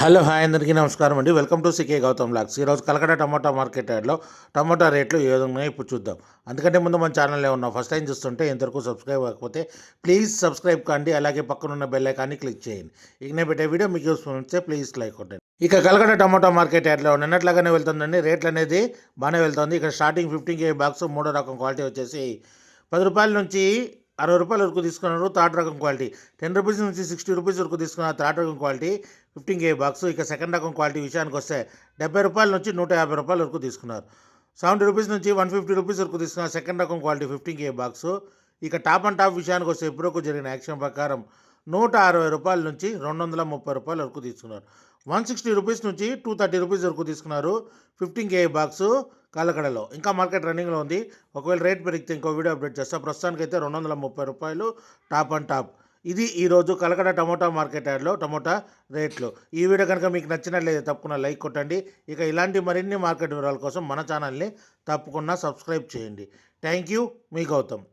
Hello hi అందరికీ నమస్కారం అండి. Welcome to CK Gautam blogs. ఈరోజు కలకడ టమాటా మార్కెట్ యార్డ్లో టమాటా రేట్లు ఏ విధంగా ఇప్పుడు చూద్దాం. అందుకంటే ముందు మన ఛానల్లో ఉన్న ఫస్ట్ టైం చూస్తుంటే ఇంతవరకు సబ్స్క్రైబ్ కాకపోతే ప్లీజ్ సబ్స్క్రైబ్ కండి, అలాగే పక్కనున్న బెల్ ఐకాన్ని క్లిక్ చేయండి. ఇక నేను పెట్టే వీడియో మీకు యూస్ఫుల్ ఉంటే ప్లీజ్ లైక్ కొట్టండి. ఇక కలకడ టమాటా మార్కెట్ యార్డ్లో నిన్నట్లాగానే వెళ్తుందండి. రేట్లు అనేది బాగానే వెళ్తుంది. ఇక్కడ స్టార్టింగ్ 15 కేజీ బాక్స్ మూడో రకం క్వాలిటీ వచ్చేసి ₹10 నుంచి ₹60 వరకు తీసుకున్నారు. థర్డ్ రకం క్వాలిటీ ₹10 నుంచి ₹60 వరకు తీసుకున్నారు. థర్డ్ రకం క్వాలిటీ 15 కేజీ బాక్స్. ఇక సెకండ్ రకం క్వాలిటీ విషయానికి వస్తే ₹70 నుంచి ₹150 వరకు తీసుకున్నారు. ₹70 నుంచి ₹150 వరకు తీసుకున్నారు సెకండ్ రకం క్వాలిటీ 15 కేజీ బాక్స్. ఇక టాప్ అండ్ టాప్ విషయానికి వస్తే ఇప్పటివరకు జరిగిన యాక్షన్ ప్రకారం ₹160 నుంచి ₹230 వరకు తీసుకున్నారు. ₹160 నుంచి ₹230 వరకు తీసుకున్నారు 15 కేజీ బాక్స్ కలకడలో. ఇంకా మార్కెట్ రన్నింగ్లో ఉంది. ఒకవేళ రేట్ పెరిగితే ఇంకో వీడియో అప్డేట్ చేస్తా. ప్రస్తుతానికైతే ₹230 టాప్ అండ్ టాప్. ఇది ఈరోజు కలకడ టమోటా మార్కెట్ యార్డ్లో టమోటా రేట్లు. ఈ వీడియో కనుక మీకు నచ్చినట్లయితే తప్పకుండా లైక్ కొట్టండి. ఇక ఇలాంటి మరిన్ని మార్కెట్ వివరాల కోసం మన ఛానల్ని తప్పకుండా సబ్స్క్రైబ్ చేయండి. థ్యాంక్ యూ, మీ గౌతమ్.